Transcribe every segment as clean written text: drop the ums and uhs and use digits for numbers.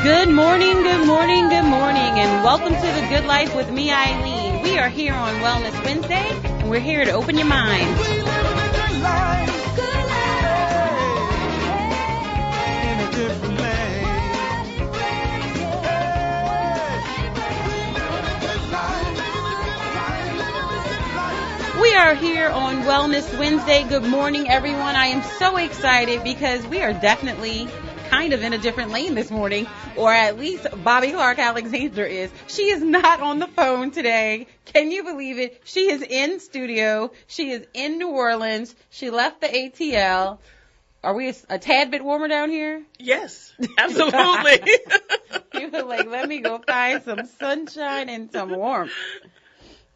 Good morning, good morning, good morning, and welcome to The Good Life with me, Eileen. We are here on Wellness Wednesday, and we're here to open your mind. We are here on Wellness Wednesday. Good morning, everyone. I am so excited because we are definitely kind of in a different lane this morning, or at least Bobby Clark Alexander is. She is not on the phone today. Can you believe it? She is in studio. She is in New Orleans. She left the ATL. Are we a tad bit warmer down here? Yes, absolutely. You were like, let me go find some sunshine and some warmth.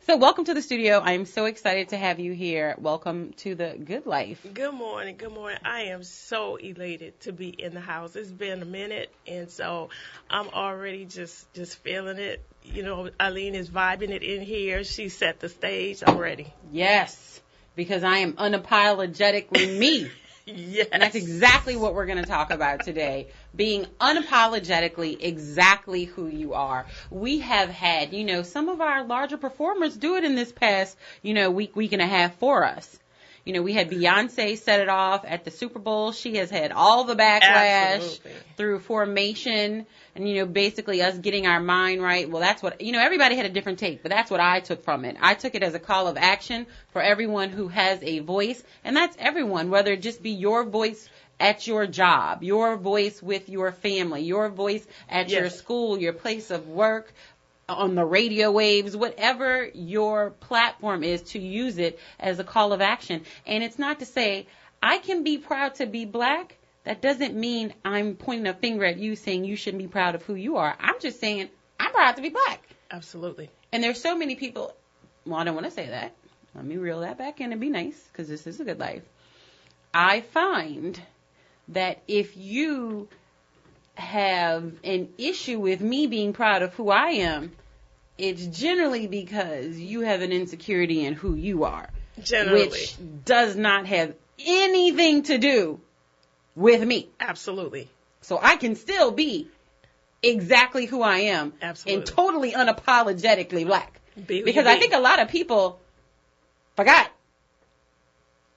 So welcome to the studio. I am so excited to have you here. Welcome to The Good Life. Good morning. Good morning. I am so elated to be in the house. It's been a minute, and so I'm already just feeling it. You know, Eileen is vibing it in here. She set the stage. I'm ready. Yes, because I am unapologetically me. Yes. And that's exactly what we're going to talk about today. Being unapologetically exactly who you are. We have had, some of our larger performers do it in this past, week and a half for us. We had Beyonce set it off at the Super Bowl. She has had all the backlash through formation and, basically us getting our mind right. Well, that's what, everybody had a different take, but that's what I took from it. I took it as a call of action for everyone who has a voice, and that's everyone, whether it just be your voice at your job, your voice with your family, your voice at your school, your place of work, on the radio waves, whatever your platform is, to use it as a call of action. And it's not to say I can be proud to be black. That doesn't mean I'm pointing a finger at you saying you shouldn't be proud of who you are. I'm just saying I'm proud to be black. Absolutely. And there's so many people. Well, I don't want to say that. Let me reel that back in and be nice, because this is a good life. I find that if you have an issue with me being proud of who I am, it's generally because you have an insecurity in who you are. Generally. Which does not have anything to do with me. Absolutely. So I can still be exactly who I am. Absolutely. And totally unapologetically black. Because I think a lot of people forgot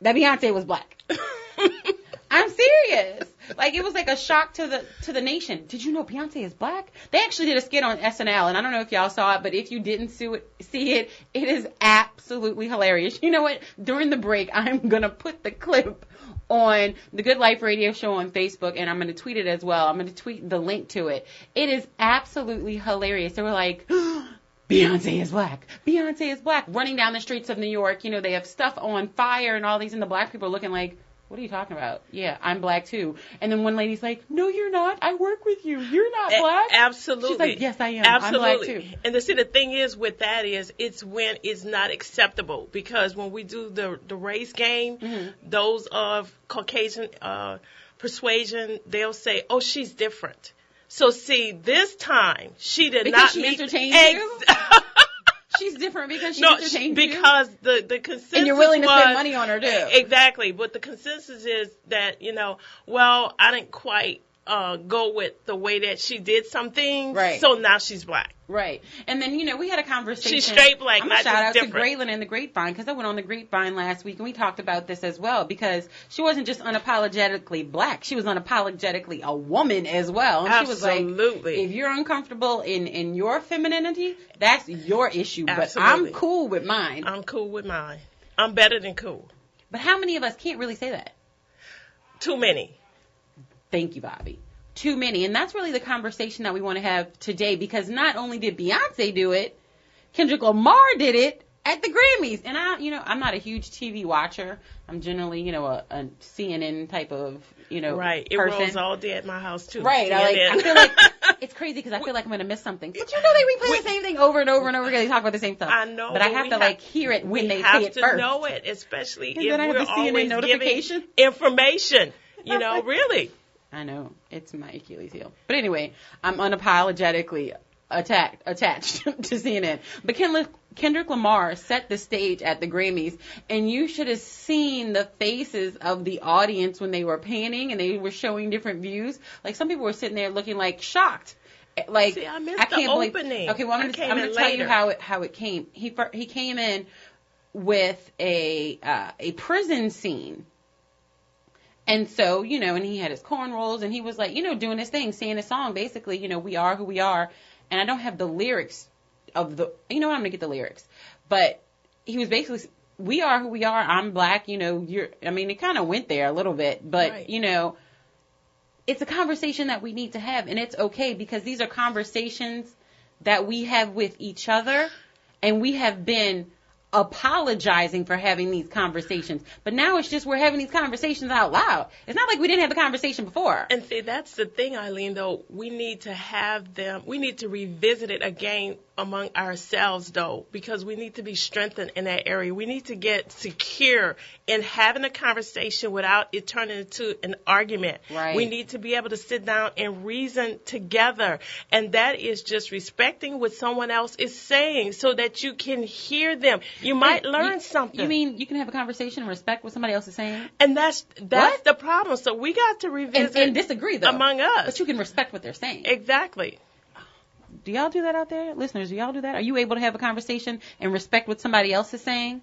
that Beyonce was black. I'm serious. Like, it was like a shock to the nation. Did you know Beyonce is black? They actually did a skit on SNL, and I don't know if y'all saw it, but if you didn't see it, it is absolutely hilarious. You know what? During the break, I'm going to put the clip on the Good Life radio show on Facebook, and I'm going to tweet it as well. I'm going to tweet the link to it. It is absolutely hilarious. They were like, Beyonce is black. Beyonce is black. Running down the streets of New York, they have stuff on fire and all these, and the black people are looking like, what are you talking about? Yeah, I'm black too. And then one lady's like, no, you're not. I work with you. You're not black. Absolutely. She's like, yes, I am. Absolutely. I'm black too. And the thing is with that is it's when it's not acceptable, because when we do the race game, those of Caucasian persuasion, they'll say, oh, she's different. So see, this time she did because not she meet entertained you? She's different because she entertained you? Because the consensus and you're willing to spend money on her too. Exactly. But the consensus is that, well, I didn't quite go with the way that she did some things. Right. So now she's black. Right. And then, we had a conversation. She's straight black, I'm not shout out just different. to Graylin and the Grapevine, because I went on the Grapevine last week and we talked about this as well, because she wasn't just unapologetically black. She was unapologetically a woman as well. And Absolutely. She was like, if you're uncomfortable in your femininity, that's your issue. Absolutely. But I'm cool with mine. I'm cool with mine. I'm better than cool. But how many of us can't really say that? Too many. Thank you, Bobby. Too many. And that's really the conversation that we want to have today, because not only did Beyonce do it, Kendrick Lamar did it at the Grammys. And I'm not a huge TV watcher. I'm generally, a CNN type of, right. It person. rolls all day at my house too. Right. I feel like it's crazy because I feel like I'm going to miss something. But they replay the same thing over and over and over again. They talk about the same stuff. I know. But I have to hear it when they say it first. We have to know it, especially and if then I have we're the CNN always notification. giving information. Really. I know. It's my Achilles heel. But anyway, I'm unapologetically attached to CNN. But Kendrick Lamar set the stage at the Grammys, and you should have seen the faces of the audience when they were panning and they were showing different views. Like, some people were sitting there looking like shocked. Like, See, I missed I can't the believe. opening. Okay, well, I'm going to tell you how it came. He came in with a prison scene. And so, and he had his cornrows, and he was like, doing his thing, singing his song, basically, we are who we are. And I don't have the lyrics of the, what, I'm going to get the lyrics. But he was basically, we are who we are, I'm black, it kind of went there a little bit. But, right. It's a conversation that we need to have, and it's okay, because these are conversations that we have with each other, and we have been apologizing for having these conversations. But now it's just we're having these conversations out loud. It's not like we didn't have the conversation before. And see, that's the thing, Eileen, though. We need to have them, we need to revisit it again among ourselves, though, because we need to be strengthened in that area. We need to get secure in having a conversation without it turning into an argument. Right. We need to be able to sit down and reason together. And that is just respecting what someone else is saying so that you can hear them. You might learn something. You mean you can have a conversation and respect what somebody else is saying? And that's the problem. So we got to revisit and disagree, though, among us. But you can respect what they're saying. Exactly. Do y'all do that out there? Listeners, do y'all do that? Are you able to have a conversation and respect what somebody else is saying,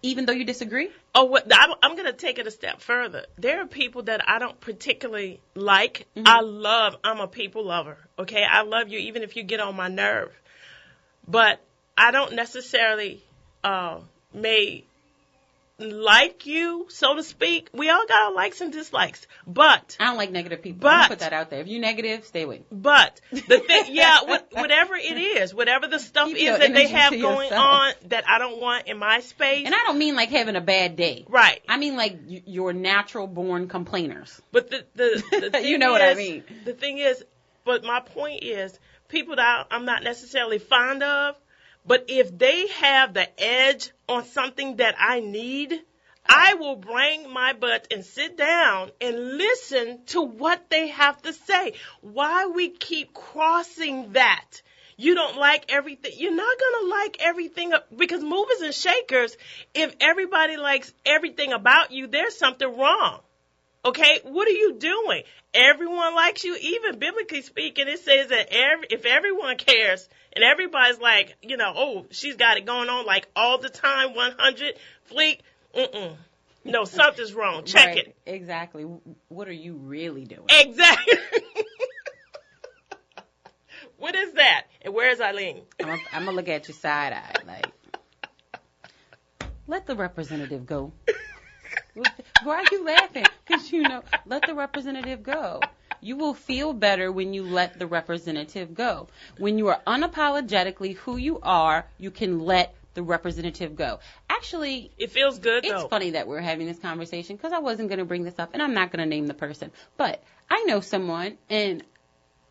even though you disagree? Oh, I'm going to take it a step further. There are people that I don't particularly like. Mm-hmm. I'm a people lover, okay? I love you even if you get on my nerve. But I don't necessarily may like you, so to speak. We all got our likes and dislikes. But I don't like negative people. I'm gonna put that out there. If you're negative, stay away. But the thing, whatever it is, whatever the stuff is that they have going on that I don't want in my space. And I don't mean like having a bad day. Right. I mean like your natural born complainers. But the thing you know what I mean. The thing is, but my point is, people that I'm not necessarily fond of, but if they have the edge on something that I need, I will bring my butt and sit down and listen to what they have to say. Why we keep crossing that? You don't like everything. You're not going to like everything, because movers and shakers, if everybody likes everything about you, there's something wrong. Okay, what are you doing? Everyone likes you. Even biblically speaking, it says that if everyone cares and everybody's like, oh, she's got it going on like all the time, 100 fleek. No, something's wrong. Check it. Exactly. What are you really doing? Exactly. What is that? And where's Eileen? I'm gonna look at you side eye, like, let the representative go. Why are you laughing? Because, let the representative go. You will feel better when you let the representative go. When you are unapologetically who you are, you can let the representative go. Actually, it feels good, though. It's funny that we're having this conversation, because I wasn't going to bring this up, and I'm not going to name the person. But I know someone, and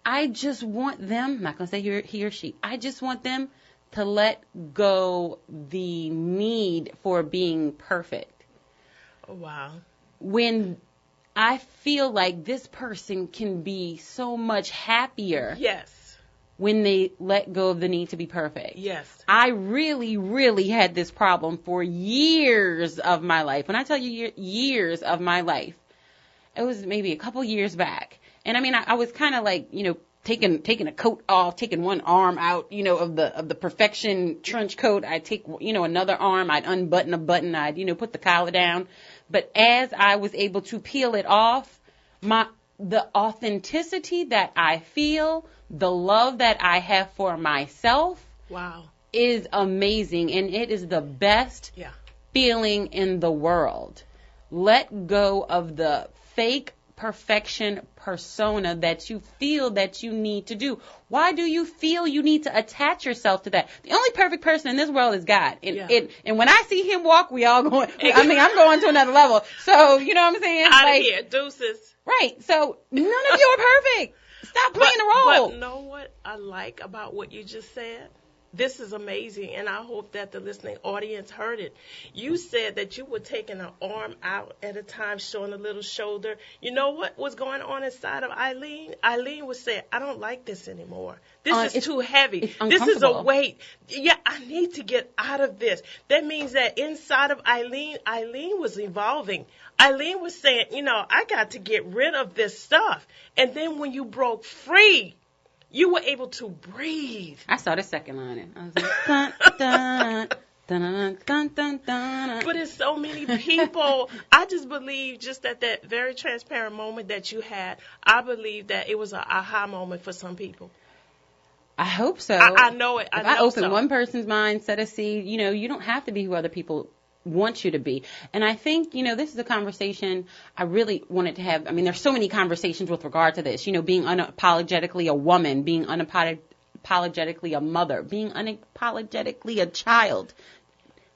I just want them, I'm not going to say he or she, I just want them to let go the need for being perfect. Oh, wow. When I feel like this person can be so much happier. Yes. When they let go of the need to be perfect. Yes. I really, really had this problem for years of my life. When I tell you years of my life, it was maybe a couple years back. And I mean, I was kind of like, taking a coat off, taking one arm out, of the perfection trench coat. I'd take, another arm, I'd unbutton a button, I'd, put the collar down. But as I was able to peel it off, the authenticity that I feel, the love that I have for myself, wow, is amazing. And it is the best feeling in the world. Let go of the fake perfection persona that you feel that you need to do. Why do you feel you need to attach yourself to that? The only perfect person in this world is God. And when I see him walk, we all going, I'm going to another level. So, you know what I'm saying? Out of here, deuces. Right. So none of you are perfect. Stop playing the role. But know what I like about what you just said? This is amazing, and I hope that the listening audience heard it. You said that you were taking an arm out at a time, showing a little shoulder. You know what was going on inside of Eileen? Eileen was saying, I don't like this anymore. This is too heavy. This is a weight. Yeah, I need to get out of this. That means that inside of Eileen was evolving. Eileen was saying, I got to get rid of this stuff. And then when you broke free you were able to breathe. I saw the second line. I was like, dun, dun, dun, dun, dun, dun, dun. But it's so many people. I just believe just at that very transparent moment that you had, I believe that it was an aha moment for some people. I hope so. I know it. If I open one person's mind, set a seed, you don't have to be who other people want you to be. And I think, this is a conversation I really wanted to have. I mean, there's so many conversations with regard to this, being unapologetically a woman, being unapologetically a mother, being unapologetically a child.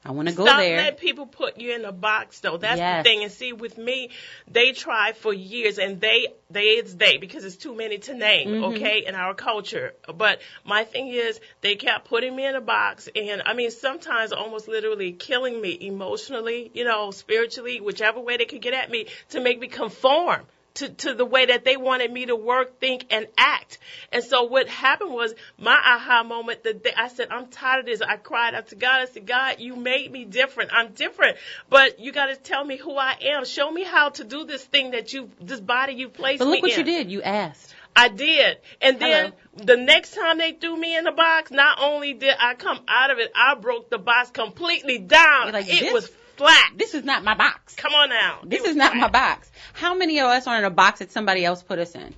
I want to go there. Stop letting people put you in a box, though. That's the thing. And see, with me, they tried for years, and it's they, because it's too many to name, okay, in our culture. But my thing is, they kept putting me in a box, and, I mean, sometimes almost literally killing me emotionally, spiritually, whichever way they could get at me, to make me conform to the way that they wanted me to work, think, and act. And so what happened was my aha moment, I said, I'm tired of this. I cried out to God. I said, God, you made me different. I'm different. But you got to tell me who I am. Show me how to do this thing this body you placed me in. But look what you did. You asked. I did. And then the next time they threw me in the box, not only did I come out of it, I broke the box completely down. Like, it was flat. This is not my box. Come on now. This is not my box. How many of us are in a box that somebody else put us in?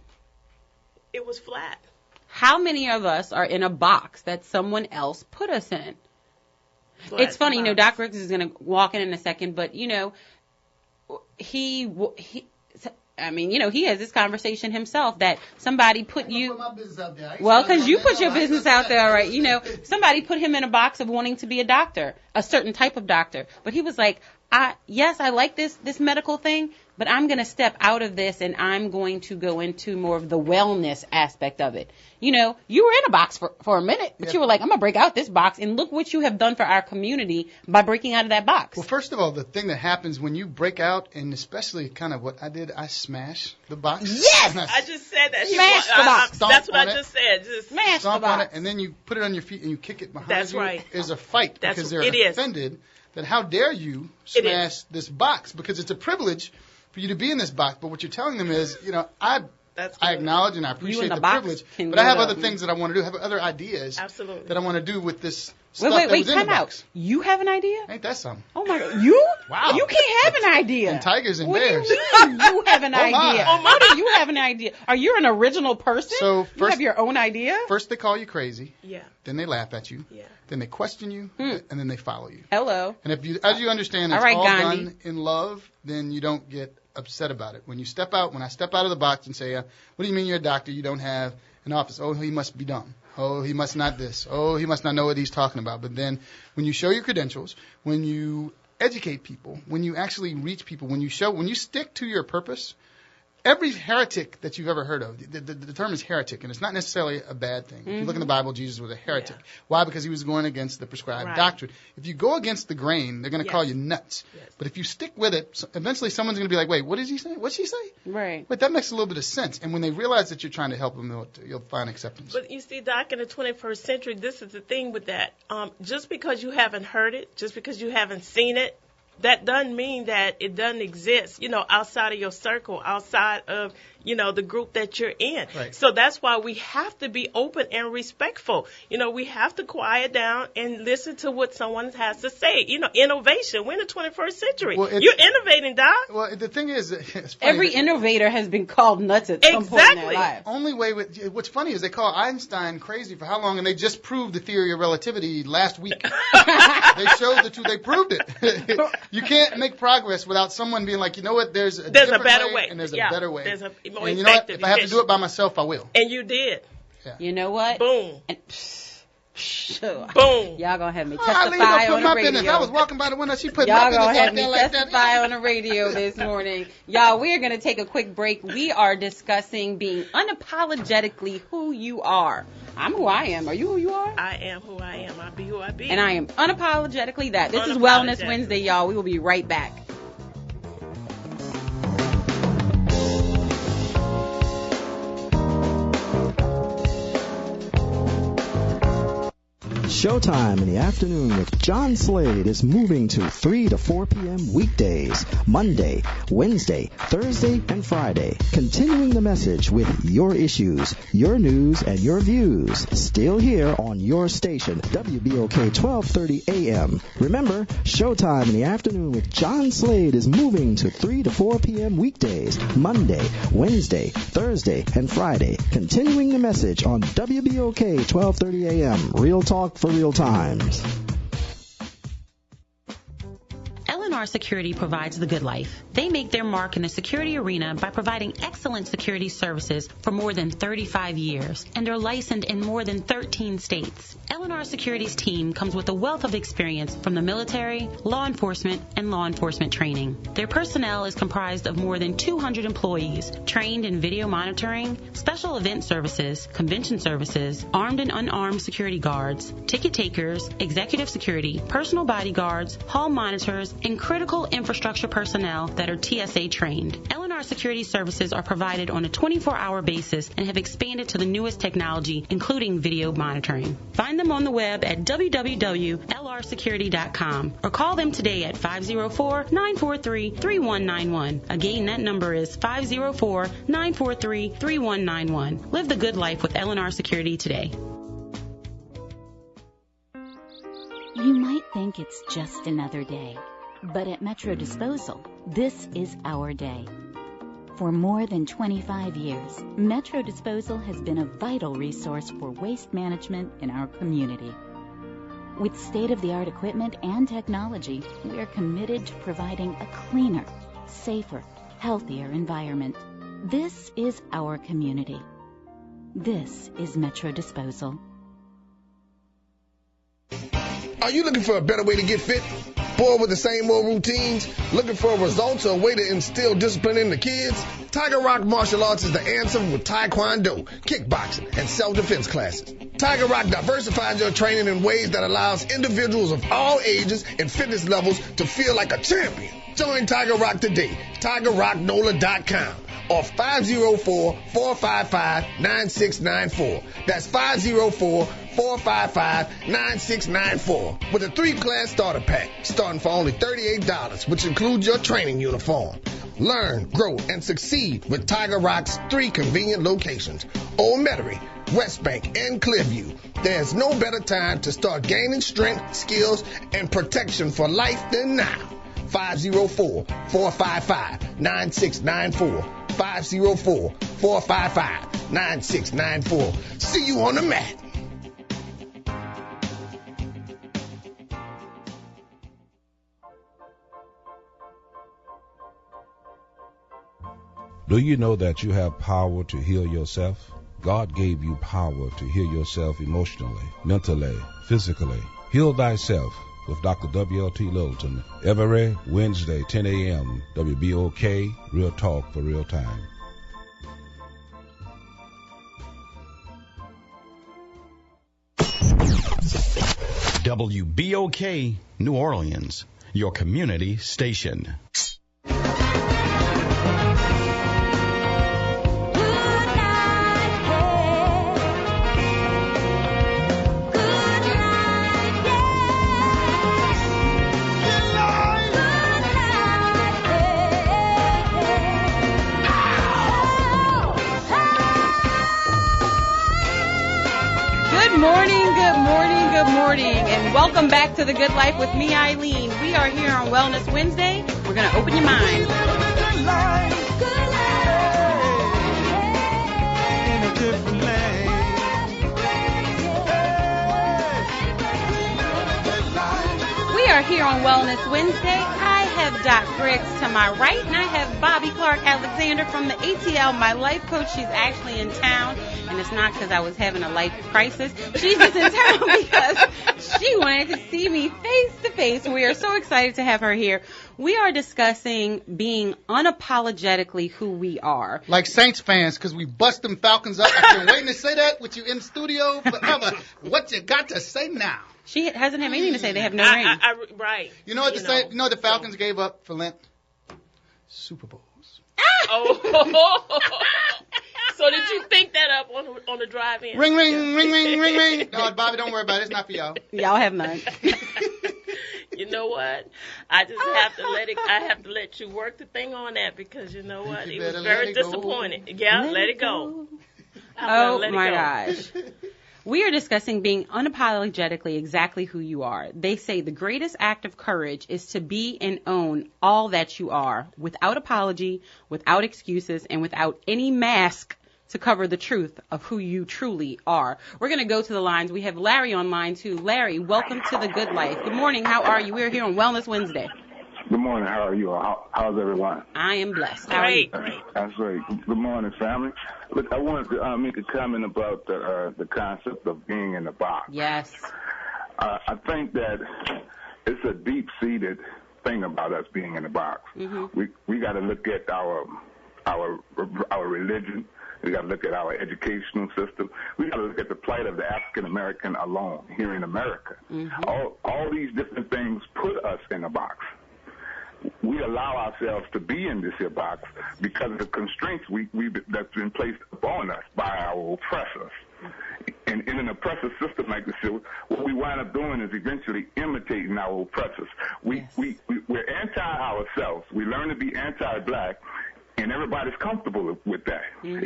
It was flat. How many of us are in a box that someone else put us in? Flat. It's funny, Doc Ricks is going to walk in a second, but, he has this conversation himself that somebody put you. Put my business out there. Well, because you put your business out there, all right. Somebody put him in a box of wanting to be a doctor, a certain type of doctor. But he was like, I like this medical thing, but I'm going to step out of this and I'm going to go into more of the wellness aspect of it. You were in a box for a minute, but you were like, I'm going to break out this box, and look what you have done for our community by breaking out of that box. Well, first of all, the thing that happens when you break out, and especially kind of what I did, I smash the box. Yes! I just said that. Smash the box. That's what I just said. Just smash the box. On it, and then you put it on your feet and you kick it behind you. That's right. Is a fight because they're offended that how dare you smash this box, because it's a privilege for you to be in this box. But what you're telling them is, I acknowledge and I appreciate the privilege, but I have other things that I want to do. I have other ideas that I want to do with this stuff that was in the box. You have an idea? Ain't that something? Oh, my God. You? Wow. You can't have an idea. And tigers and what bears. Do you mean you have an idea? How do you have an idea? Are you an original person? So first, you have your own idea? First they call you crazy. Yeah. Then they laugh at you. Yeah. Then they question you. And then they follow you. Hello. And as you understand it's all done in love, then you don't get upset about it. When I step out of the box and say, what do you mean you're a doctor? You don't have an office. Oh, he must be dumb. Oh, he must not this. Oh, he must not know what he's talking about. But then when you show your credentials, when you educate people, when you actually reach people, when you stick to your purpose, every heretic that you've ever heard of, the term is heretic, and it's not necessarily a bad thing. If you look in the Bible, Jesus was a heretic. Yeah. Why? Because he was going against the prescribed doctrine. If you go against the grain, they're going to call you nuts. Yes. But if you stick with it, eventually someone's going to be like, wait, what did he say? What'd she say? Right. But that makes a little bit of sense. And when they realize that you're trying to help them, you'll find acceptance. But you see, Doc, in the 21st century, this is the thing with that. Just because you haven't heard it, just because you haven't seen it, that doesn't mean that it doesn't exist, outside of your circle, outside of, the group that you're in. Right. So that's why we have to be open and respectful. We have to quiet down and listen to what someone has to say. Innovation. We're in the 21st century. Well, you're innovating, Doc. Well, the thing is, it's funny. Every innovator has been called nuts at some point in their life. Only way what's funny is they call Einstein crazy for how long, and they just proved the theory of relativity last week. They showed the truth. They proved it. You can't make progress without someone being like, you know what, there's a better way. And there's a better way. There's a more and you know what? If I have to do it by myself, I will. And you did. Yeah. You know what? Boom. And, boom. Y'all gonna have me testify on the radio. I was walking by the window. She put Y'all my gonna business have out me there like testify that. on the radio this morning. Y'all, we are gonna take a quick break. We are discussing being unapologetically who you are. I'm who I am. Are you who you are? I am who I am. I be who I be. And I am unapologetically that. This is Wellness Wednesday, y'all. We will be right back. Showtime in the afternoon with John Slade is moving to 3 to 4 p.m. weekdays, Monday, Wednesday, Thursday, and Friday. Continuing the message with your issues, your news, and your views. Still here on your station, WBOK 1230 AM. Remember, Showtime in the afternoon with John Slade is moving to 3 to 4 p.m. weekdays, Monday, Wednesday, Thursday, and Friday. Continuing the message on WBOK 1230 AM. Real talk for real times. L&R Security provides the good life. They make their mark in the security arena by providing excellent security services for more than 35 years and are licensed in more than 13 states. L&R Security's team comes with a wealth of experience from the military, law enforcement, and law enforcement training. Their personnel is comprised of more than 200 employees trained in video monitoring, special event services, convention services, armed and unarmed security guards, ticket takers, executive security, personal bodyguards, hall monitors, and critical infrastructure personnel that are TSA trained. L&R Security services are provided on a 24-hour basis and have expanded to the newest technology, including video monitoring. Find them on the web at www.lrsecurity.com or call them today at 504-943-3191. Again, that number is 504-943-3191. Live the good life with L&R Security today. You might think it's just another day, but at Metro Disposal, this is our day. For more than 25 years, Metro Disposal has been a vital resource for waste management in our community. With state-of-the-art equipment and technology, we are committed to providing a cleaner, safer, healthier environment. This is our community. This is Metro Disposal. Are you looking for a better way to get fit? Bored with the same old routines? Looking for results or a way to instill discipline in the kids? Tiger Rock Martial Arts is the answer with Taekwondo, kickboxing, and self-defense classes. Tiger Rock diversifies your training in ways that allows individuals of all ages and fitness levels to feel like a champion. Join Tiger Rock today. TigerRockNola.com or 504-455-9694. That's 504-455-9694 with a 3-class starter pack starting for only $38, which includes your training uniform. Learn, grow, and succeed with Tiger Rock's 3 convenient locations: Old Metairie, West Bank, and Clearview. There's no better time to start gaining strength, skills, and protection for life than now. 504-455-9694. 504-455-9694. See you on the mat. Do you know that you have power to heal yourself? God gave you power to heal yourself emotionally, mentally, physically. Heal thyself with Dr. W.L.T. Littleton every Wednesday, 10 a.m. WBOK, Real Talk for Real Time. WBOK, New Orleans, your community station. Good morning, and welcome back to The Good Life with me, Eileen. We are here on Wellness Wednesday. We're going to open your mind. We are here on Wellness Wednesday. I have Doc Griggs to my right, and I have Bobby Clark Alexander from the ATL, my life coach. She's actually in town, and it's not because I was having a life crisis. She's just in town because she wanted to see me face to face. We are so excited to have her here. We are discussing being unapologetically who we are. Like Saints fans, because we bust them Falcons up. I've been waiting to say that with you in studio forever. What you got to say now? She doesn't have anything to say. They have no ring. Right. You know what the Falcons gave up for Lent? Super Bowls. Oh. So did you think that up on the drive-in? Ring, ring, ring, ring, ring, ring. No, Bobby, don't worry about it. It's not for y'all. Y'all have none. You know what? I just have to let it. I have to let you work the thing on that because you know what? It was very disappointing. Yeah, let it go. Oh my gosh. We are discussing being unapologetically exactly who you are. They say the greatest act of courage is to be and own all that you are, without apology, without excuses, and without any mask to cover the truth of who you truly are. We're going to go to the lines. We have Larry on line 2. Larry, welcome to The Good Life. Good morning. How are you? We're here on Wellness Wednesday. Good morning. How are you? How's everyone? I am blessed. How are you? That's great. Good morning, family. Look, I wanted to make a comment about the concept of being in the box. Yes. I think that it's a deep-seated thing about us being in the box. Mm-hmm. We got to look at our religion. We got to look at our educational system. We got to look at the plight of the African American alone here in America. Mm-hmm. All these different things put us in a box. We allow ourselves to be in this here box because of the constraints that's been placed upon us by our oppressors. And in an oppressive system like this, what we wind up doing is eventually imitating our oppressors. We're anti-ourselves. We learn to be anti-black, and everybody's comfortable with that, mm-hmm.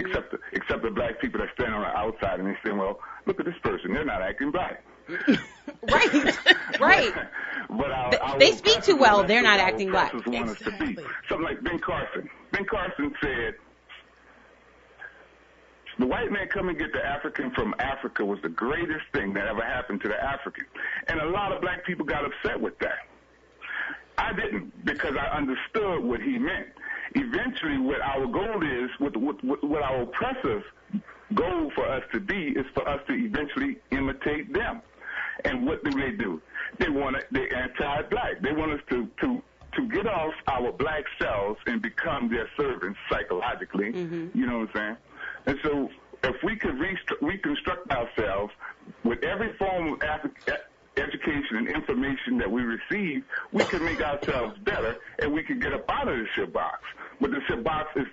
except the black people that stand on the outside and they say, well, look at this person. They're not acting black. Right. But they speak too well. They're not acting black. Want us to be. Something like Ben Carson. Ben Carson said, the white man come and get the African from Africa was the greatest thing that ever happened to the African. And a lot of black people got upset with that. I didn't, because I understood what he meant. Eventually, what our goal is, what our oppressors' goal for us to be is for us to eventually imitate them. And what do? They're anti-black. They want us to get off our black selves and become their servants psychologically. Mm-hmm. You know what I'm saying? And so if we could reconstruct ourselves with every form of education and information that we receive, we can make ourselves better and we can get up out of this shit box. But the shit box is,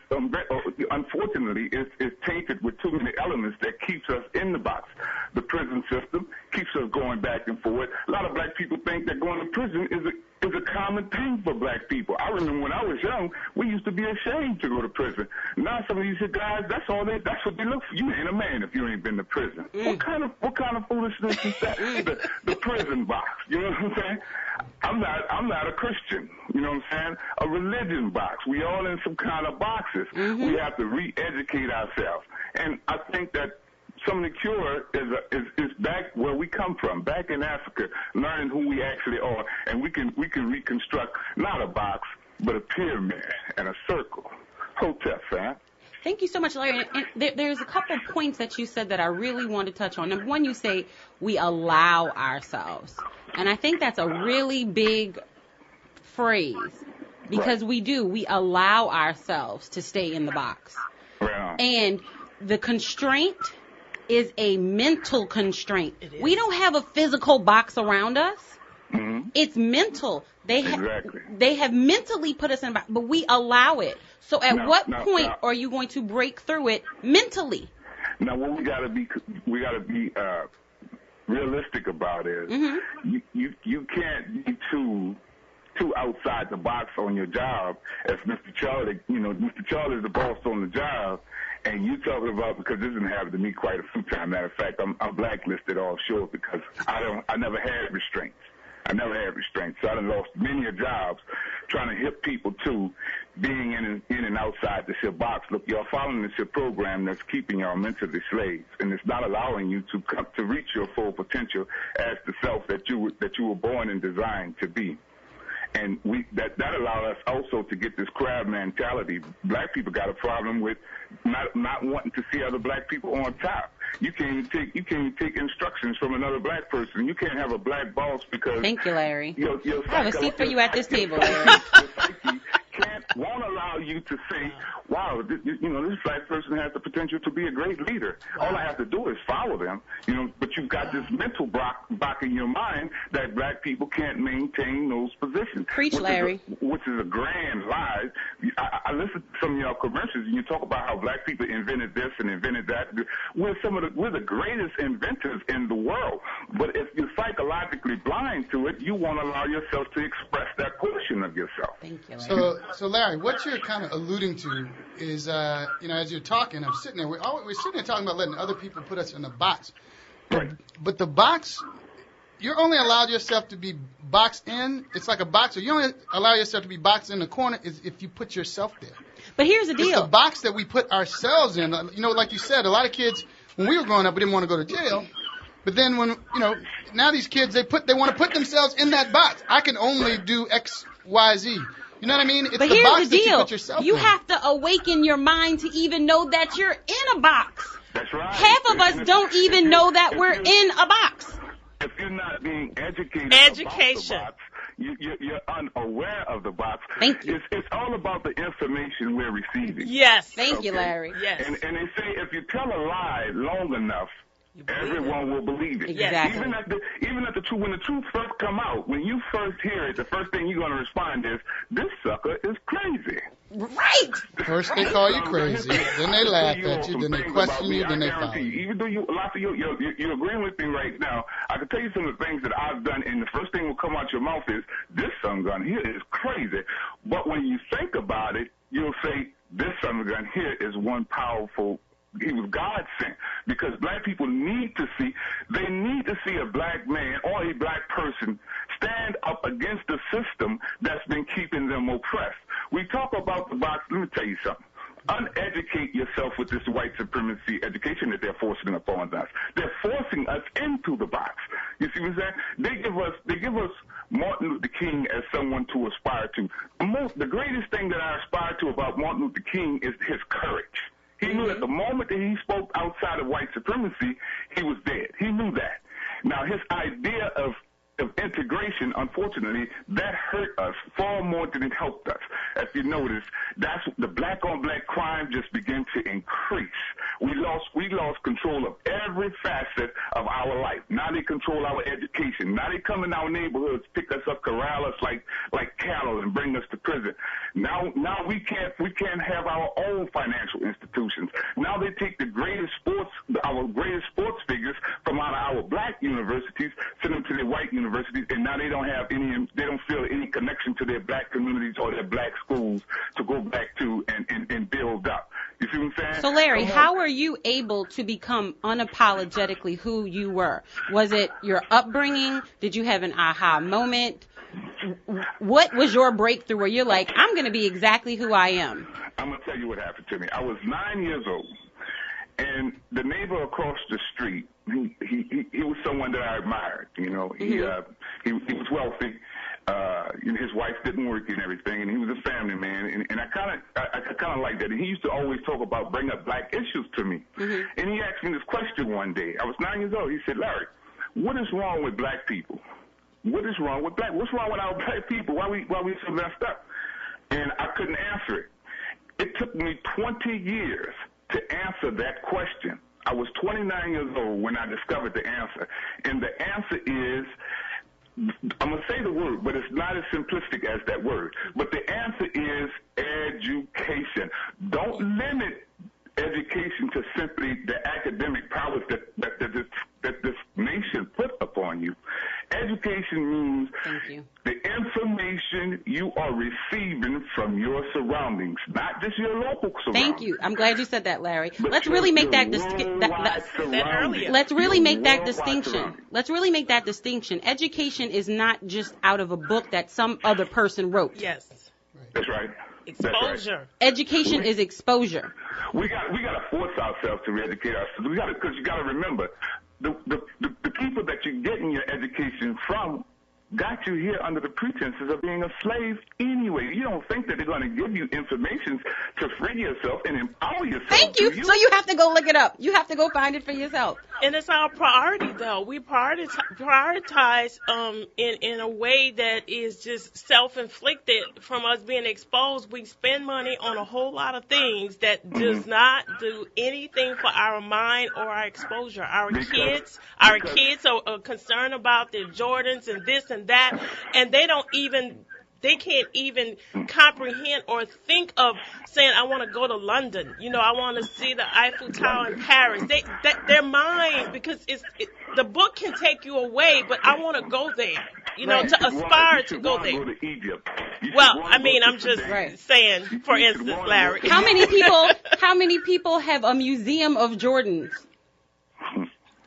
unfortunately, is tainted with too many elements that keeps us in the box. The prison system keeps us going back and forth. A lot of black people think that going to prison is a common thing for black people. I remember when I was young, we used to be ashamed to go to prison. Now some of these guys, that's what they look for. You ain't a man if you ain't been to prison. What kind of foolishness is that? The prison box. You know what I'm saying? I'm not a Christian. You know what I'm saying? A religion box. We all in some kind of boxes. Mm-hmm. We have to re-educate ourselves. And I think that some of the cure is back where we come from, back in Africa, learning who we actually are, and we can reconstruct not a box, but a pyramid and a circle. Hotep, fam. Thank you so much, Larry. And there's a couple of points that you said that I really want to touch on. Number one, you say we allow ourselves. And I think that's a really big phrase because we do. We allow ourselves to stay in the box. Right. And the constraint is a mental constraint. We don't have a physical box around us. Mm-hmm. It's mental. They have mentally put us in a box, but we allow it. So at what point are you going to break through it mentally? Now, what we gotta be realistic about is mm-hmm. you can't be too outside the box on your job. As Mr. Charlie, Mr. Charlie is the boss on the job, and you talking about, because this didn't happen to me quite a few times. Matter of fact, I'm blacklisted offshore because I never had restraints. So I done lost many jobs trying to hip people to being in and outside this here box. Look, y'all following this here program that's keeping y'all mentally slaves, and it's not allowing you to reach your full potential as the self that you were born and designed to be. And that allowed us also to get this crab mentality. Black people got a problem with not wanting to see other black people on top. You can't even take instructions from another black person. You can't have a black boss because. Thank you, Larry. Your I have a seat for you at this table, Larry. Won't allow you to say, wow, this black person has the potential to be a great leader. All I have to do is follow them, but you've got this mental block in your mind that black people can't maintain those positions. Preach, Larry. Which is a grand lie. I listen to some of y'all commercials, and you talk about how black people invented this and invented that. We're the greatest inventors in the world. But if you're psychologically blind to it, you won't allow yourself to express that portion of yourself. Thank you, Larry. So Larry, what you're kind of alluding to is, as you're talking, I'm sitting there. We're sitting there talking about letting other people put us in a box. Right. But the box, you're only allowed yourself to be boxed in. It's like a box. Or you only allow yourself to be boxed in the corner is if you put yourself there. But here's the deal. It's the box that we put ourselves in. Like you said, a lot of kids, when we were growing up, we didn't want to go to jail. But then when, now these kids, they want to put themselves in that box. I can only do X, Y, Z. You know what I mean? It's but the here's box the deal. that you put yourself in. You have to awaken your mind to even know that you're in a box. That's right. Half of us don't even know that we're in a box. If you're not being educated Education. about the box, you're unaware of the box. Thank you. It's all about the information we're receiving. Yes. Thank you, Larry. Yes. And they say if you tell a lie long enough, everyone will believe it. Exactly. Even at the truth, when the truth first come out, when you first hear it, the first thing you're going to respond is, "This sucker is crazy." Right. First they call you crazy, then they laugh at you, then they question you, then they fire you. Even though you're agreeing with me right now, I can tell you some of the things that I've done, and the first thing will come out your mouth is, "This son gun here is crazy." But when you think about it, you'll say, "This son gun here is one powerful." He was God sent, because black people need to see a black man or a black person stand up against the system that's been keeping them oppressed. We talk about the box. Let me tell you something. Uneducate yourself with this white supremacy education that they're forcing upon us. They're forcing us into the box. You see what I'm saying? They give us Martin Luther King as someone to aspire to. The greatest thing that I aspire to about Martin Luther King is his courage. He knew at the moment that he spoke outside of white supremacy, he was dead. He knew that. Now, his idea of integration, unfortunately, that hurt us far more than it helped us. If you notice, that's the black-on-black crime just began to increase. We lost control of every facet of our life. Now they control our education. Now they come in our neighborhoods, pick us up, corral us like cattle, and bring us to prison. Now we can't have our own financial institutions. Now they take our greatest sports figures from out of our black universities, send them to their white universities, and now they don't feel any connection to their black communities or their black schools to go back to and build up. You see what I'm saying? So Larry, how were you able to become unapologetically who you were? Was it your upbringing? Did you have an aha moment? What was your breakthrough where you're like, I'm going to be exactly who I am? I'm going to tell you what happened to me. I was 9 years old, and the neighbor across the street, he was someone that I admired. He was wealthy. His wife didn't work and everything, and he was a family man, and I kind of liked that. And he used to always talk about bring up black issues to me. Mm-hmm. And he asked me this question one day. I was 9 years old. He said, "Larry, what is wrong with black people? What is wrong with what's wrong with our black people? Why we so messed up?" And I couldn't answer it. It took me 20 years to answer that question. I was 29 years old when I discovered the answer. And the answer is, I'm going to say the word, but it's not as simplistic as that word. But the answer is education. Don't limit education to simply the academic powers that this nation put upon you. Education means the information you are receiving from your surroundings, not just your local surroundings. Thank you. I'm glad you said that, Larry. Let's really make that distinction. Let's really make that distinction. Let's really make that distinction. Education is not just out of a book that some other person wrote. Yes. That's right. Exposure. Right. Education is exposure. We got to force ourselves to re-educate ourselves. Because you got to remember, the people that you're getting your education from got you here under the pretenses of being a slave anyway. You don't think that they're going to give you information to free yourself and empower yourself. Thank you. So you have to go look it up. You have to go find it for yourself. And it's our priority, though. We prioritize in a way that is just self-inflicted from us being exposed. We spend money on a whole lot of things that does not do anything for our mind or our exposure. Our kids are concerned about their Jordans and this and that, and they don't even They can't even comprehend or think of saying, I want to go to London. You know, I want to see the Eiffel Tower in Paris. Their mind, because the book can take you away, but I want to go there. You know, to aspire to go there. Go to Egypt. Well, I mean, I'm just saying, for instance, Larry. How many people have a museum of Jordans?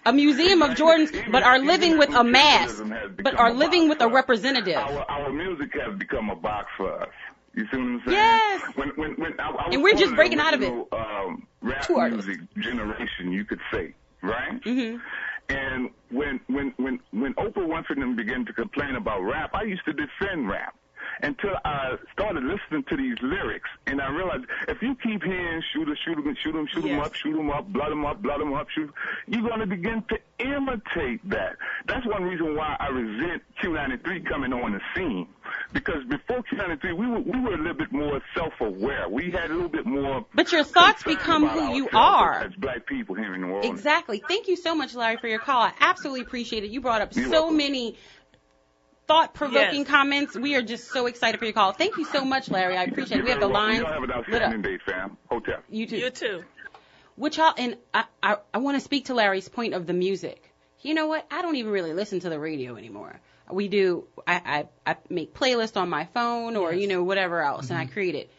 A museum of Jordans, but are living with a mask, but are living with a representative. Our music has become a box for us. You see what I'm saying? Yes. And we're just breaking out of it. Rap music generation, you could say, right? Mm-hmm. And when Oprah Winfrey began to complain about rap, I used to defend rap until I started listening to these lyrics, and I realized if you keep hearing shoot them up, blood them up, you're going to begin to imitate that. That's one reason why I resent Q93 coming on the scene, because before Q93, we were a little bit more self-aware. We had a little bit more. But your thoughts become who you are. As black people here in the world. Exactly. Thank you so much, Larry, for your call. I absolutely appreciate it. You brought up so many thought-provoking comments. We are just so excited for your call. Thank you so much, Larry. I appreciate it. We have the lines have an outstanding day, fam. Hotel. You too. You too. And I want to speak to Larry's point of the music. You know what? I don't even really listen to the radio anymore. We do. I make playlists on my phone or, whatever else, and I create it.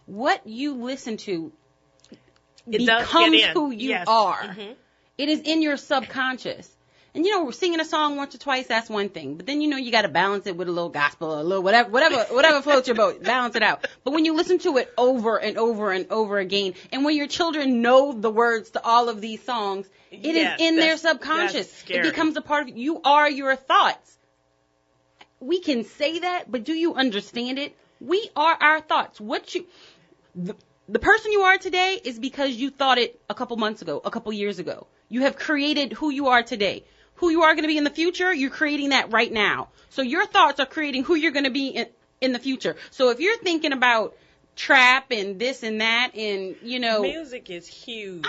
What you listen to becomes who you are. Mm-hmm. It is in your subconscious. And, singing a song once or twice, that's one thing. But then, you got to balance it with a little gospel, a little whatever floats your boat. Balance it out. But when you listen to it over and over and over again, and when your children know the words to all of these songs, it is in their subconscious. It becomes a part of you are your thoughts. We can say that, but do you understand it? We are our thoughts. The person you are today is because you thought it a couple months ago, a couple years ago. You have created who you are today. Who you are going to be in the future, you're creating that right now. So your thoughts are creating who you're going to be in the future. So if you're thinking about trap and this and that and, music is huge.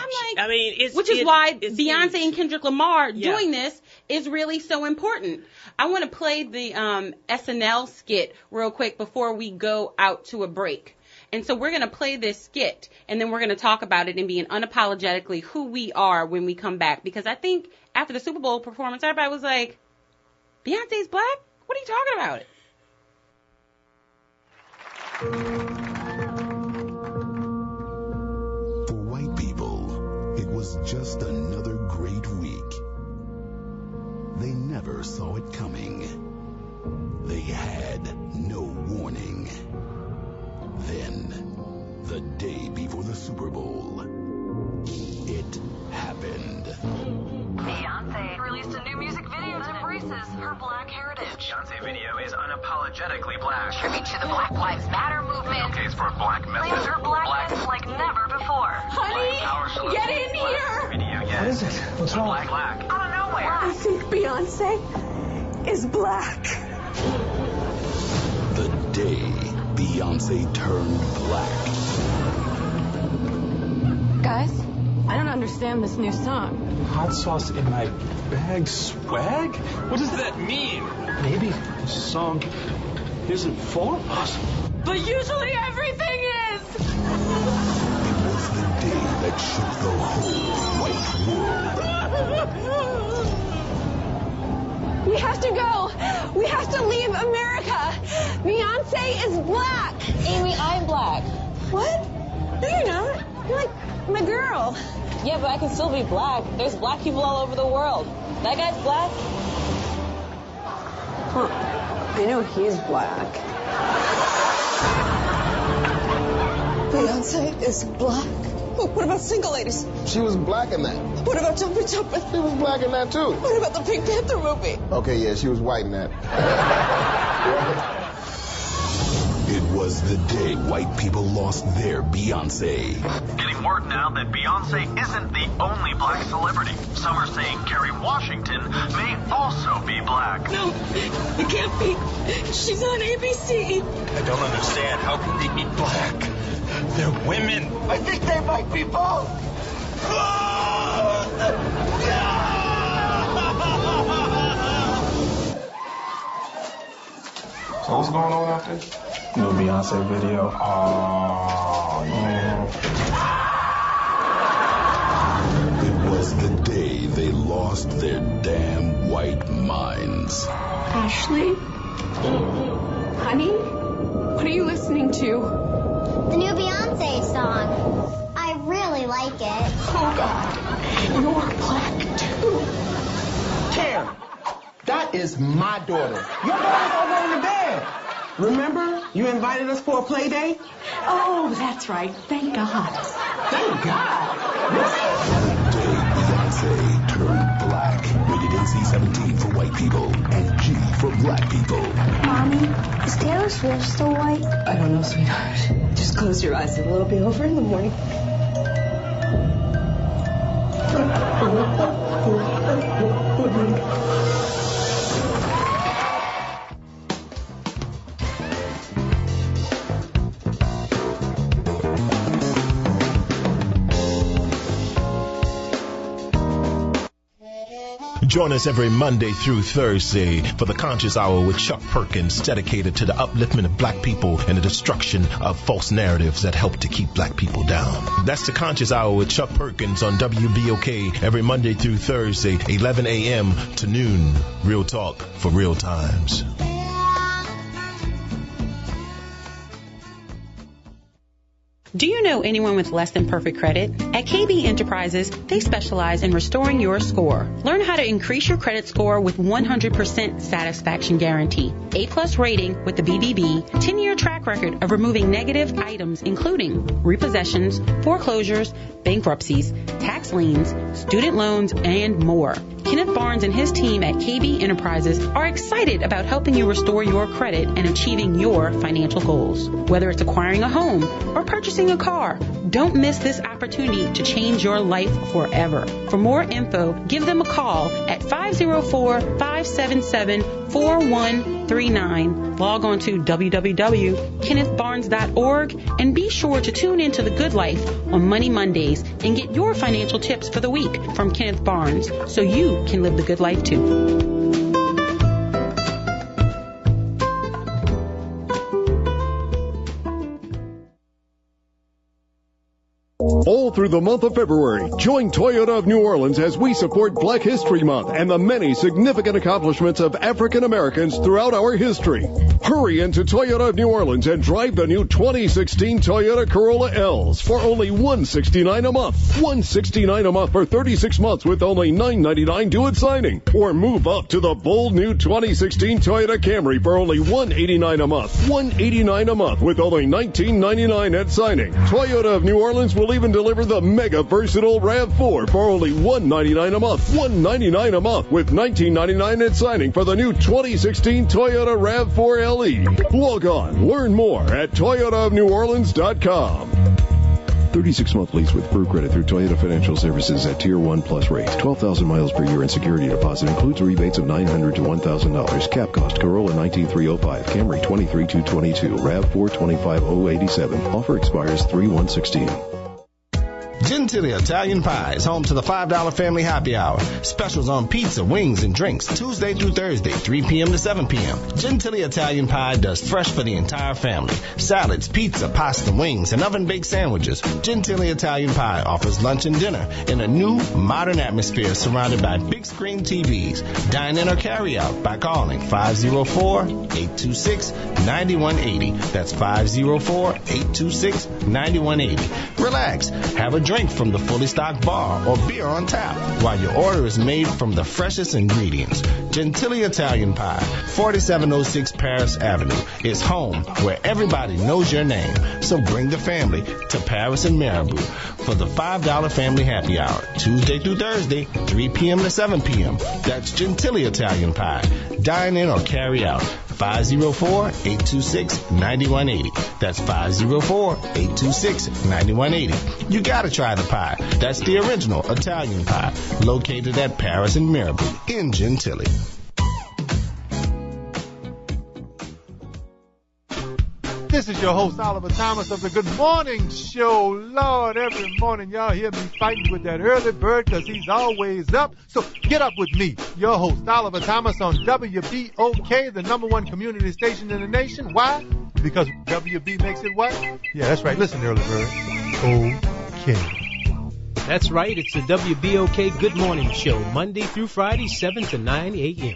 Which is why Beyonce and Kendrick Lamar doing this is really so important. I want to play the SNL skit real quick before we go out to a break. And so we're going to play this skit, and then we're going to talk about it and being unapologetically who we are when we come back. Because I think after the Super Bowl performance, everybody was like, Beyonce's black? What are you talking about? For white people, it was just another great week. They never saw it coming. They had no warning. Then, the day before the Super Bowl, it happened. Beyonce released a new music video that embraces her black heritage. Beyonce video is unapologetically black. Tribute to the Black Lives Matter movement. Showcase for black message. Claims her blackness like never before. Honey, get in here! Video, yes. What is it? What's wrong? Black. Out of nowhere. I think Beyonce is black. The day Beyonce turned black. Guys, I don't understand this new song. Hot sauce in my bag swag? What does that mean? Maybe the song isn't for us. But usually everything is! It was the day that shook the whole white world. We have to go! We have to leave America! Beyonce is black! Amy, I'm black. What? No, you're not. You're like my girl. Yeah, but I can still be black. There's black people all over the world. That guy's black. Huh. I know he's black. Beyonce is black. What about Single Ladies? She was black in that. What about Jumpin' Jumpin'? She was black in that too. What about the Pink Panther movie? Okay, yeah, she was white in that. It was the day white people lost their Beyonce. Getting word now that Beyonce isn't the only black celebrity. Some are saying Kerry Washington may also be black. No, it can't be. She's on ABC. I don't understand. How can they be black? They're women. I think they might be both. So what's going on out there? New Beyonce video. Oh, yeah. It was the day they lost their damn white minds. Ashley? Honey? What are you listening to? The new Beyonce song. I really like it. Oh, God. You're black, too. Karen, that is my daughter. Your daughter's over in the bed. Remember, you invited us for a play date? Oh, that's right. Thank God. Thank God. The day Beyonce turned black. Rated NC-17 for white people and G for black people. Mommy, is Taylor Swift still white? I don't know, sweetheart. Just close your eyes and it'll be over in the morning. Join us every Monday through Thursday for the Conscious Hour with Chuck Perkins, dedicated to the upliftment of black people and the destruction of false narratives that help to keep black people down. That's the Conscious Hour with Chuck Perkins on WBOK every Monday through Thursday, 11 a.m. to noon. Real talk for real times. Do you know anyone with less than perfect credit? At KB Enterprises, they specialize in restoring your score. Learn how to increase your credit score with 100% satisfaction guarantee. A+ rating with the BBB, 10-year track record of removing negative items including repossessions, foreclosures, bankruptcies, tax liens, student loans, and more. Kenneth Barnes and his team at KB Enterprises are excited about helping you restore your credit and achieving your financial goals. Whether it's acquiring a home or purchasing a car, don't miss this opportunity to change your life forever. For more info, give them a call at 504-577-4139. Log on to www.kennethbarnes.org and be sure to tune into The Good Life on Money Mondays and get your financial tips for the week from Kenneth Barnes so you can live the good life too. All through the month of February, join Toyota of New Orleans as we support Black History Month and the many significant accomplishments of African Americans throughout our history. Hurry into Toyota of New Orleans and drive the new 2016 Toyota Corolla L's for only $169 a month. $169 a month for 36 months with only $999 due at signing. Or move up to the bold new 2016 Toyota Camry for only $189 a month. $189 a month with only $1999 at signing. Toyota of New Orleans will even deliver the mega versatile RAV4 for only $199 a month. $199 a month with $1999 at signing for the new 2016 Toyota RAV4 LE. Log on, learn more at toyotaofneworleans.com. 36-month lease with Pro Credit through Toyota Financial Services at Tier 1 Plus rate. 12,000 miles per year in security deposit. Includes rebates of $900 to $1,000. Cap cost Corolla 19,305. Camry 23,222. RAV4 25,087. Offer expires 3/1/16. Gentili Italian Pie is home to the $5 Family Happy Hour. Specials on pizza, wings, and drinks Tuesday through Thursday, 3 p.m. to 7 p.m. Gentili Italian Pie does fresh for the entire family. Salads, pizza, pasta, wings, and oven-baked sandwiches. Gentili Italian Pie offers lunch and dinner in a new, modern atmosphere surrounded by big screen TVs. Dine in or carry out by calling 504-826-9180. That's 504-826-9180. Relax. Have a drink from the fully stocked bar or beer on tap while your order is made from the freshest ingredients. Gentili Italian Pie, 4706 Paris Avenue, is home where everybody knows your name. So bring the family to Paris and Marabout for the $5 Family Happy Hour, Tuesday through Thursday, 3 p.m. to 7 p.m. That's Gentili Italian Pie. Dine in or carry out. 504-826-9180. That's 504-826-9180. You gotta try the pie. That's the original Italian pie, located at Paris and Mirabeau in This is your host, Oliver Thomas of the Good Morning Show. Lord, every morning y'all hear me fighting with that early bird because he's always up. So get up with me, your host, Oliver Thomas on WBOK, the #1 community station in the nation. Why? Because WB makes it what? Yeah, that's right. Listen, early bird. Okay. That's right. It's the WBOK Good Morning Show, Monday through Friday, 7 to 9 a.m.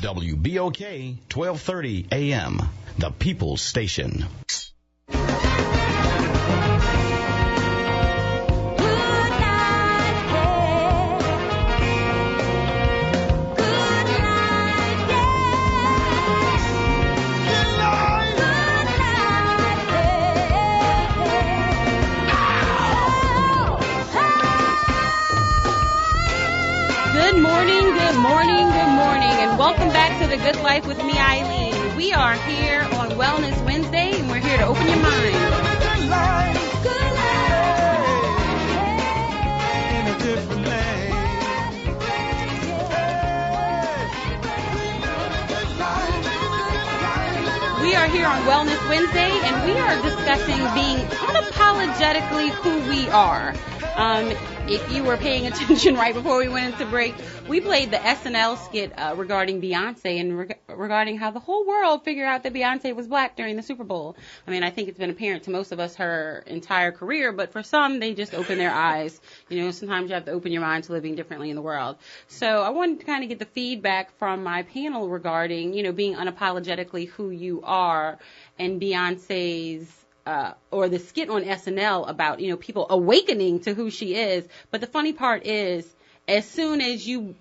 WBOK 1230 AM, the People's Station. Welcome back to The Good Life with me, Eileen. We are here on Wellness Wednesday, and we're here to open your mind. Good life, good life, in a different land. We are here on Wellness Wednesday, and we are discussing being unapologetically who we are. If you were paying attention right before we went into break, we played the SNL skit regarding Beyonce and regarding how the whole world figured out that Beyonce was black during the Super Bowl. I mean, I think it's been apparent to most of us her entire career, but for some, they just open their eyes. You know, sometimes you have to open your mind to living differently in the world. So I wanted to kind of get the feedback from my panel regarding, you know, being unapologetically who you are and Beyonce's or the skit on SNL about, you know, people awakening to who she is. But the funny part is, as soon as you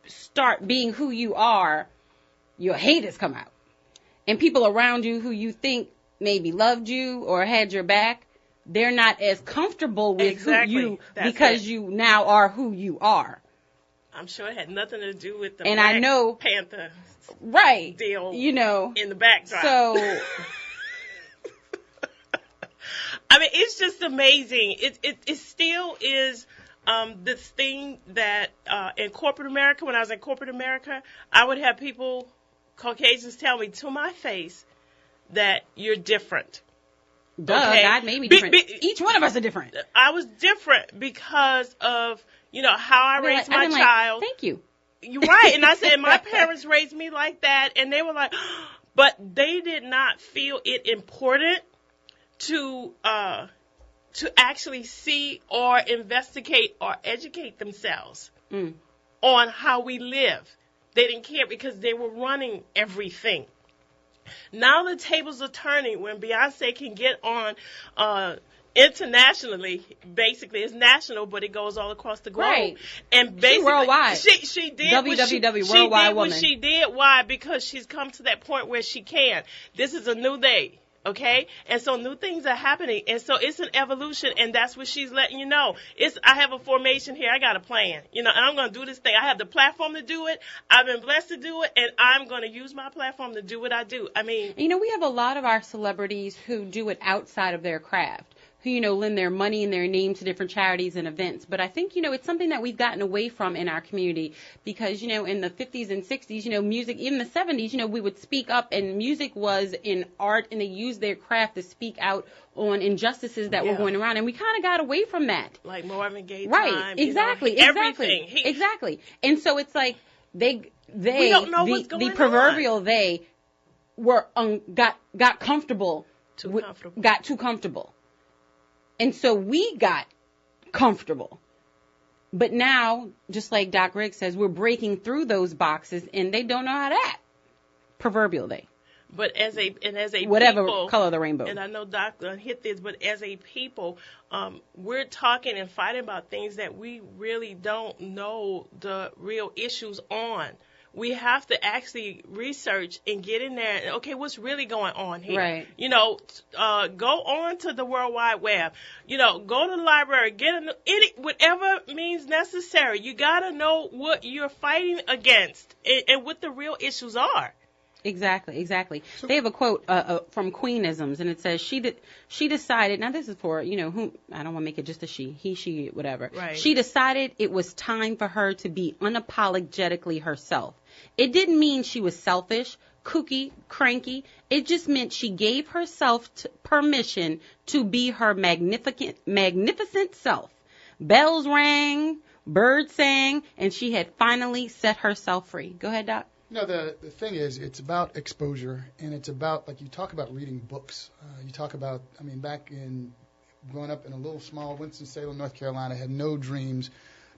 start being who you are, your haters come out. And people around you who you think maybe loved you or had your back, they're not as comfortable with who you, because you now are who you are. I'm sure it had nothing to do with the and Black I know, Panther deal, you know, in the backdrop. So I mean, it's just amazing. It still is this thing that in corporate America, when I was in corporate America, I would have people, Caucasians, tell me to my face that you're different. Duh, okay? God made me different. Each one of us are different. I was different because of, you know, how I raised my child. Thank you. You're right. And I said, my parents raised me like that. And they were like, but they did not feel it important to actually see or investigate or educate themselves on how we live. They didn't care because they were running everything. Now the tables are turning when Beyonce can get on internationally. Basically, it's national, but it goes all across the globe. Right. And basically, worldwide. She did WWW, worldwide woman. She did. Why? Because she's come to that point where she can. This is a new day. Okay? And so new things are happening. And so it's an evolution, and that's what she's letting you know. I have a formation here. I got a plan. You know, and I'm going to do this thing. I have the platform to do it. I've been blessed to do it, and I'm going to use my platform to do what I do. I mean, you know, we have a lot of our celebrities who do it outside of their craft, who, you know, lend their money and their name to different charities and events. But I think, you know, it's something that we've gotten away from in our community because, you know, in the 50s and 60s, you know, music, even the 70s, you know, we would speak up, and music was in art, and they used their craft to speak out on injustices that were going around. And we kind of got away from that. Like Marvin Gaye right. time. Exactly. You know, everything. Exactly. And so it's like we don't know what's going the proverbial on. They were got comfortable. Got too comfortable. And so we got comfortable. But now, just like Doc Riggs says, we're breaking through those boxes, and they don't know how to act. Proverbial they. But as a whatever people, color of the rainbow. And I know Doc hit this, but as a people, we're talking and fighting about things that we really don't know the real issues on. We have to actually research and get in there and, okay, what's really going on here? Right. You know, go on to the World Wide Web. You know, go to the library, get whatever means necessary. You got to know what you're fighting against and what the real issues are. Exactly. They have a quote from Queenisms, and it says she decided. Now this is for whom I don't want to make it just a she, he, she, whatever. Right. She decided it was time for her to be unapologetically herself. It didn't mean she was selfish, kooky, cranky. It just meant she gave herself permission to be her magnificent self. Bells rang, birds sang, and she had finally set herself free. Go ahead, Doc. No, the thing is, it's about exposure, and it's about, like, you talk about reading books. You talk about, back in growing up in a little small Winston-Salem, North Carolina, had no dreams,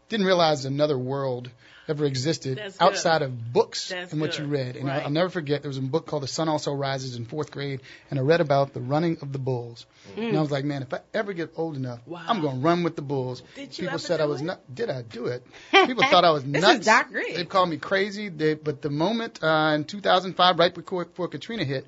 didn't realize another world ever existed outside of books and what you read. And I'll never forget, there was a book called The Sun Also Rises in 4th grade, and I read about the running of the bulls. And I was like, man, if I ever get old enough, I'm going to run with the bulls. People said I was nuts. Did I do it? People thought I was nuts. This is Doc Riggs. They called me crazy. But the moment in 2005, right before Katrina hit,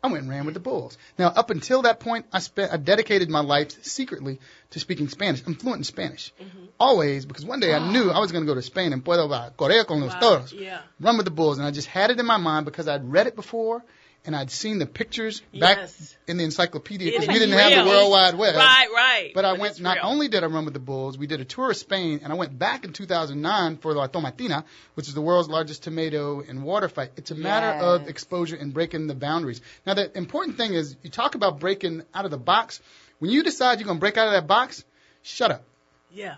I went and ran with the bulls. Now, up until that point, I dedicated my life secretly to speaking Spanish. I'm fluent in Spanish. Always, because one day I knew I was going to go to Spain and puedo correr con los toros. Run with the bulls. And I just had it in my mind because I'd read it before and I'd seen the pictures back in the encyclopedia because we didn't have the World Wide Web. Right. But I went, not only did I run with the bulls, we did a tour of Spain, and I went back in 2009 for La Tomatina, which is the world's largest tomato and water fight. It's a matter of exposure and breaking the boundaries. Now, the important thing is, you talk about breaking out of the box. When you decide you're going to break out of that box, shut up. Yeah.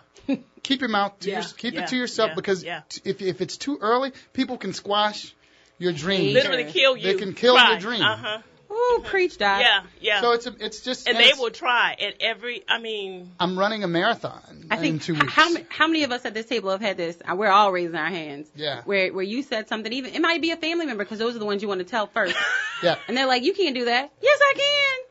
Keep your mouth to keep it to yourself because if it's too early, people can squash your dreams. Literally kill you. They can kill your dream. Ooh, preach, Doc. Yeah. So it's just and they will try at every. I'm running a marathon. I think in 2 weeks. How many of us at this table have had this? We're all raising our hands. Yeah. Where you said something, even it might be a family member because those are the ones you want to tell first. Yeah. And they're like, you can't do that. Yes, I can.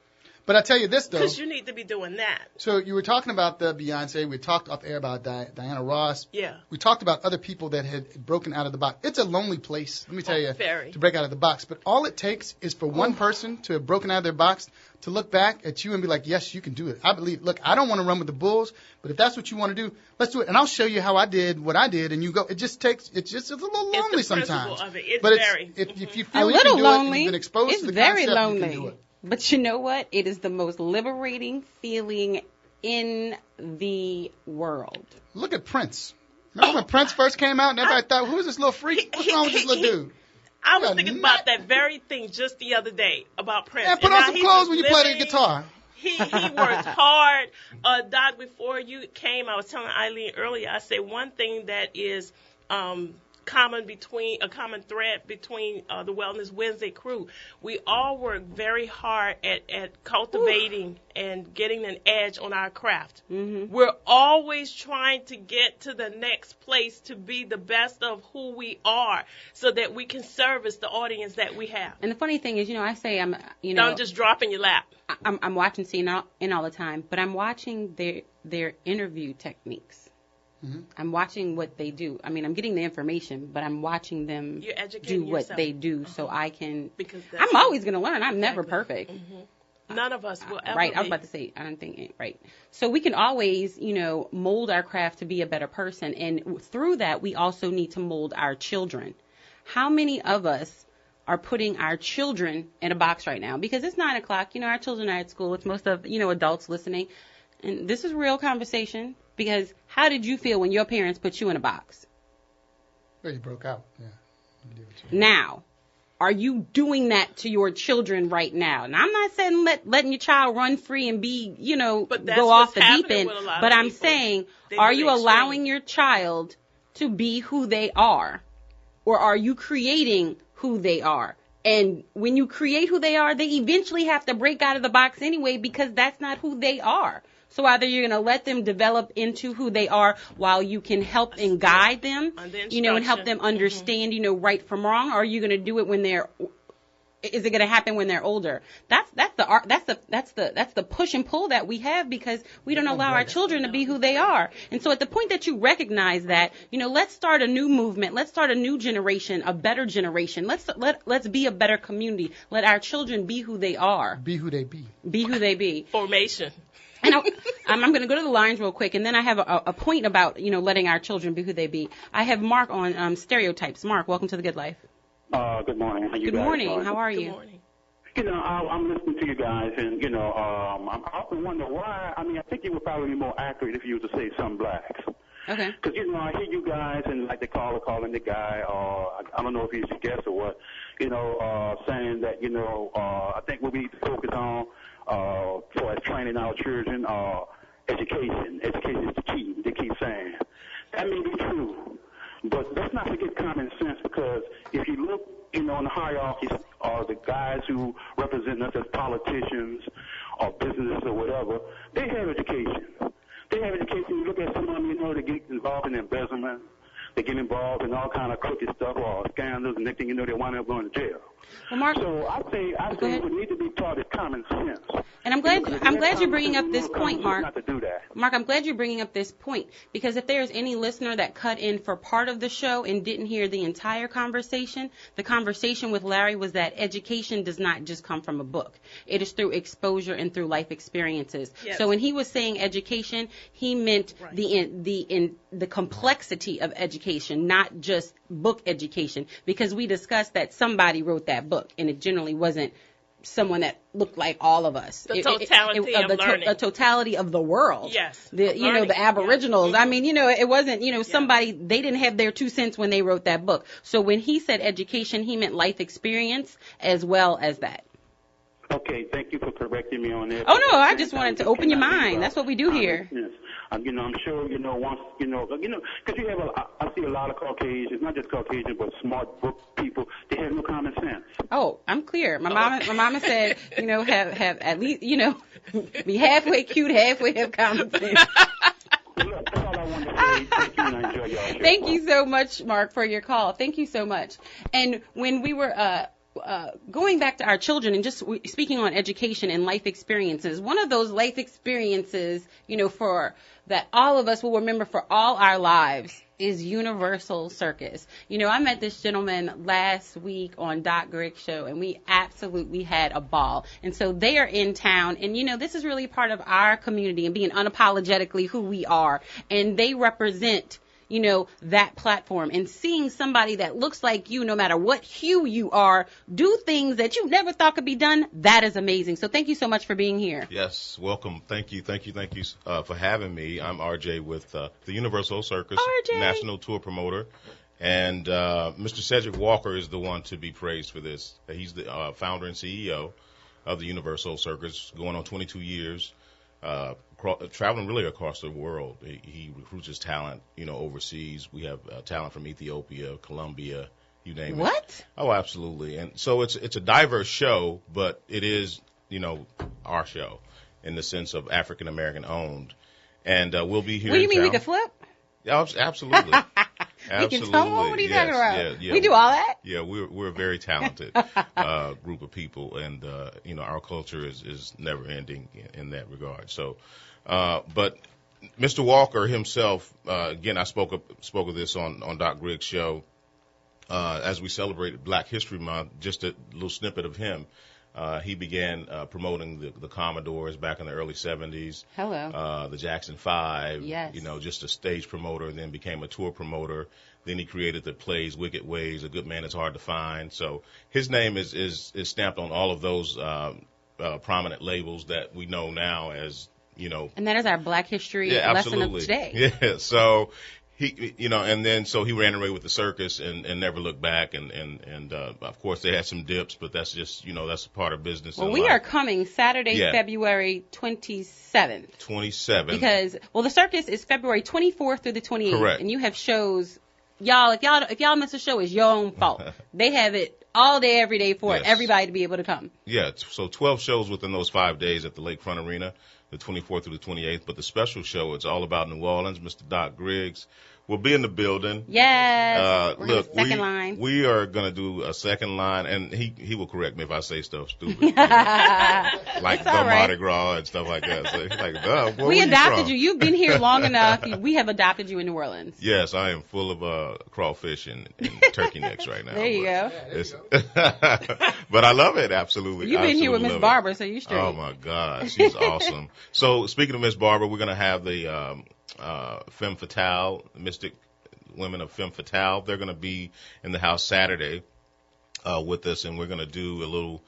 But I tell you this, though. Because you need to be doing that. So you were talking about the Beyonce. We talked off air about Diana Ross. Yeah. We talked about other people that had broken out of the box. It's a lonely place, let me tell you, very. to break out of the box. But all it takes is for one person to have broken out of their box to look back at you and be like, yes, you can do it. I believe. Look, I don't want to run with the bulls, but if that's what you want to do, let's do it. And I'll show you how I did what I did, and you go. It's a little lonely sometimes. Of it. It's but very. If you feel a you can little do lonely. it, you've been exposed It's to the very concept, lonely. you can do it. But you know what? It is the most liberating feeling in the world. Look at Prince. Remember when Prince first came out and everybody thought, who's this little freak? What's wrong with this little dude? I was thinking about that very thing just the other day about Prince. Yeah, put on some clothes when you play the guitar. He worked hard. Doc, before you came, I was telling Eileen earlier, I say one thing that is a common thread between the Wellness Wednesday crew. We all work very hard at cultivating and getting an edge on our craft. We're always trying to get to the next place to be the best of who we are so that we can service the audience that we have. And the funny thing is, I say don't just drop in your lap. I'm watching CNN all the time, but I'm watching their interview techniques. I'm watching what they do. I'm getting the information, but I'm watching them do what they do so I can. I'm always going to learn. I'm never perfect. None of us will ever Right. be. I was about to say, I don't think, right. So we can always, mold our craft to be a better person. And through that, we also need to mold our children. How many of us are putting our children in a box right now? Because it's 9 o'clock. Our children are at school. It's most of, adults listening. And this is real conversation. Because how did you feel when your parents put you in a box? Well, you broke out. Yeah. Now, are you doing that to your children right now? And I'm not saying letting your child run free and be, go off the deep end. But I'm saying, are you allowing your child to be who they are? Or are you creating who they are? And when you create who they are, they eventually have to break out of the box anyway because that's not who they are. So either you're going to let them develop into who they are while you can help and guide them, and help them understand, right from wrong, or are you going to do it when is it going to happen when they're older? That's the push and pull that we have because we don't allow our children to be who they are. And so at the point that you recognize that, let's start a new movement. Let's start a new generation, a better generation. Let's be a better community. Let our children be who they are. Be who they be. Be who they be. Formation. And I'm going to go to the lines real quick, and then I have a point about, letting our children be who they be. I have Mark on stereotypes. Mark, welcome to The Good Life. Good morning. How you Good guys morning. doing? How are Good you? morning. You know, I'm listening to you guys, and I often wonder why. I mean, I think it would probably be more accurate if you were to say some blacks. Okay. Because I hear you guys, and like the caller calling the guy, I don't know if he's a guest or what, saying that I think what we need to focus on for as training our children, education. Education is the key. They keep saying that may be true. But let's not forget common sense, because if you look, in the hierarchies or the guys who represent us as politicians or businesses or whatever, they have education. They have education. You look at some of them, they get involved in embezzlement. They get involved in all kind of crooked stuff or scandals, and next thing you know, they wind up going to jail. Well, Mark, so I say we need to be taught is common sense. And I'm glad you're bringing up this point, Mark. Not to do that. Mark, I'm glad you're bringing up this point, because if there's any listener that cut in for part of the show and didn't hear the entire conversation, the conversation with Larry was that education does not just come from a book. It is through exposure and through life experiences. Yes. So when he was saying education, he meant the complexity of education, not just book education, because we discussed that somebody wrote that book, and it generally wasn't someone that looked like all of us. The totality of learning. The totality of the world. Yes. The Aboriginals. Yeah. I mean, it wasn't, somebody, they didn't have their 2 cents when they wrote that book. So when he said education, he meant life experience as well as that. Okay, thank you for correcting me on that. Oh, no, I just wanted to open your mind. That's what we do here. Yes. I'm sure, once, because I see a lot of Caucasians, not just Caucasians, but smart book people, they have no common sense. Oh, I'm clear. My mama said, have at least, be halfway cute, halfway have common sense. That's all I wanted to say. Thank you, and I enjoy y'all. Thank you so much, Mark, for your call. Thank you so much. And when we were going back to our children and just speaking on education and life experiences, one of those life experiences, for that all of us will remember for all our lives is Universal Circus. I met this gentleman last week on Doc Grigg's show, and we absolutely had a ball. And so they are in town, and this is really part of our community and being unapologetically who we are. And they represent that platform, and seeing somebody that looks like you, no matter what hue you are, do things that you never thought could be done, that is amazing. So thank you so much for being here. Yes, welcome. Thank you for having me. I'm RJ with the Universal Circus RJ. National Tour Promoter. And Mr. Cedric Walker is the one to be praised for this. He's the founder and CEO of the Universal Circus, going on 22 years. Traveling really across the world. He recruits his talent, overseas. We have talent from Ethiopia, Colombia, you name it. What? Oh, absolutely. And so it's a diverse show, but it is, our show in the sense of African American owned. And we'll be here. What do you mean, town. we could flip? Yeah, absolutely. We can tumble? What are you talking about? Yeah, we do all that? Yeah, we're a very talented group of people, and our culture is never ending in that regard. So, but Mr. Walker himself, again, I spoke of this on Doc Grigg's show as we celebrated Black History Month. Just a little snippet of him. He began promoting the Commodores back in the early 70s. Hello. The Jackson 5. Yes. Just a stage promoter, and then became a tour promoter. Then he created the plays Wicked Ways, A Good Man Is Hard to Find. So his name is stamped on all of those prominent labels that we know now as, And that is our Black History lesson of today. Yeah, so he, and then so he ran away with the circus and never looked back. And of course they had some dips, but that's just, that's a part of business. Well, we are coming Saturday, February 27th. 27th. Because, the circus is February 24th through the 28th. Correct. And you have shows, y'all, if y'all miss a show, it's your own fault. They have it all day, every day for everybody to be able to come. Yeah, so 12 shows within those 5 days at the Lakefront Arena, the 24th through the 28th. But the special show, it's all about New Orleans. Mr. Doc Griggs will be in the building. Yes. Look, second line. We are going to do a second line, and he will correct me if I say stuff stupid. Like the Mardi Gras and stuff like that. So he's like, where we adopted you. You've been here long enough. We have adopted you in New Orleans. Yes, I am full of crawfish and turkey necks right now. There you go. But I love it, absolutely. You've been here with Miss Barbara, so you straight. Oh, my God. She's awesome. So speaking of Miss Barbara, we're going to have the Femme Fatale, Mystic Women of Femme Fatale. They're going to be in the house Saturday. with us, and we're going to do a little.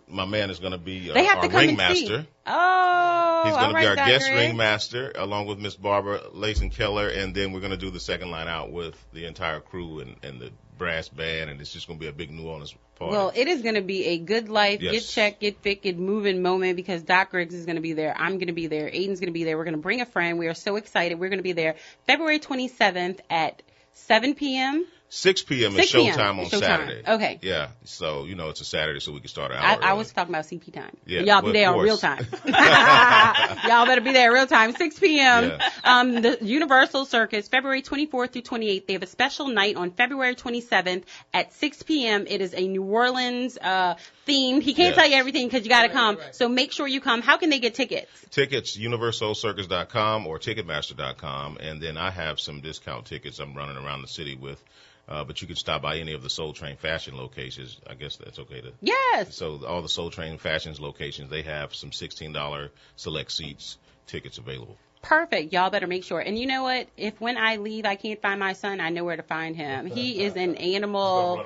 My man is going to be they have our to come ringmaster. And see. Oh, he's going to be our guest Greg. ringmaster, along with Miss Barbara Layson Keller, and then we're going to do the second line out with the entire crew and the brass band, and it's just going to be a big New Orleans party. Well, it is going to be a good life, yes. get checked, get fit, get moving moment because Doc Griggs is going to be there. I'm going to be there. Aiden's going to be there. We're going to bring a friend. We are so excited. We're going to be there February 27th at 7 p.m. 6 p.m. is showtime on Saturday. Okay. Yeah. So, it's a Saturday, so we can start an hour I was talking about CP time. Yeah, y'all be there on real time. Y'all better be there real time, 6 p.m. Yeah. The Universal Circus, February 24th through 28th. They have a special night on February 27th at 6 p.m. It is a New Orleans themed. He can't tell you everything because you got to come. Right. So make sure you come. How can they get tickets? Tickets, universalcircus.com or ticketmaster.com. And then I have some discount tickets I'm running around the city with. But you can stop by any of the Soul Train fashion locations. I guess that's okay to. Yes. So all the Soul Train fashions locations, they have some $16 select seats tickets available. Perfect. Y'all better make sure. And you know what? If when I leave I can't find my son, I know where to find him. He is an animal.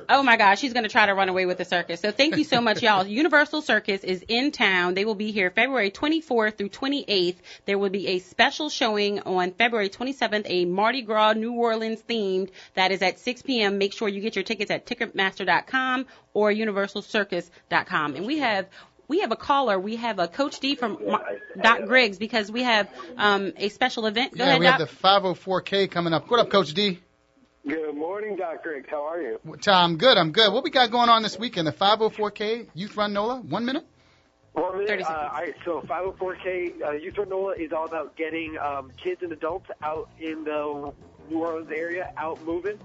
Oh my gosh, he's going to try to run away with the circus. So thank you so much, y'all. Universal Circus is in town. They will be here February 24th through 28th. There will be a special showing on February 27th, a Mardi Gras New Orleans themed. That is at 6 p.m. Make sure you get your tickets at Ticketmaster.com or UniversalCircus.com. And we have a caller. We have a Coach D from Doc Griggs because we have a special event. Go ahead, we Doc. have the 504K coming up. What up, Coach D? Good morning, Doc Griggs. How are you? I'm good. What we got going on this weekend? The 504K Youth Run NOLA? 1 minute? 1 minute. 30 seconds. All right, so 504K Youth Run NOLA is all about getting kids and adults out in the New Orleans area, out moving.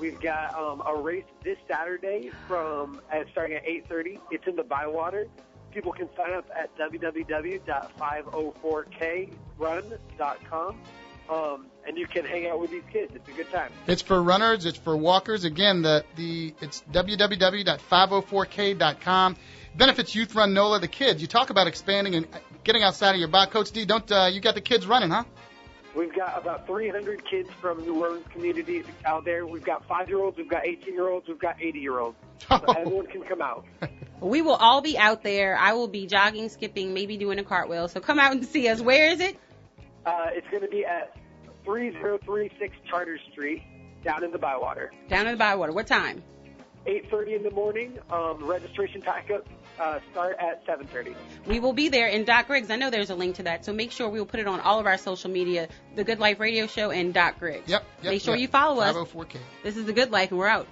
We've got a race this Saturday starting at 8:30. It's in the Bywater. People can sign up at www.504krun.com, and you can hang out with these kids. It's a good time. It's for runners. It's for walkers. Again, it's www.504k.com. Benefits Youth Run NOLA. The kids. You talk about expanding and getting outside of your box. Coach D, you got the kids running, huh? We've got about 300 kids from New Orleans community out there. We've got 5-year-olds, we've got 18-year-olds, we've got 80-year-olds. So everyone can come out. We will all be out there. I will be jogging, skipping, maybe doing a cartwheel. So come out and see us. Where is it? It's going to be at 3036 Charter Street, down in the Bywater. Down in the Bywater. What time? 8:30 in the morning. Registration packet start at 7:30. We will be there. And Doc Griggs, I know there's a link to that, so make sure we will put it on all of our social media, The Good Life Radio Show and Doc Griggs. Yep. Make sure you follow us. 504K. This is The Good Life, and we're out.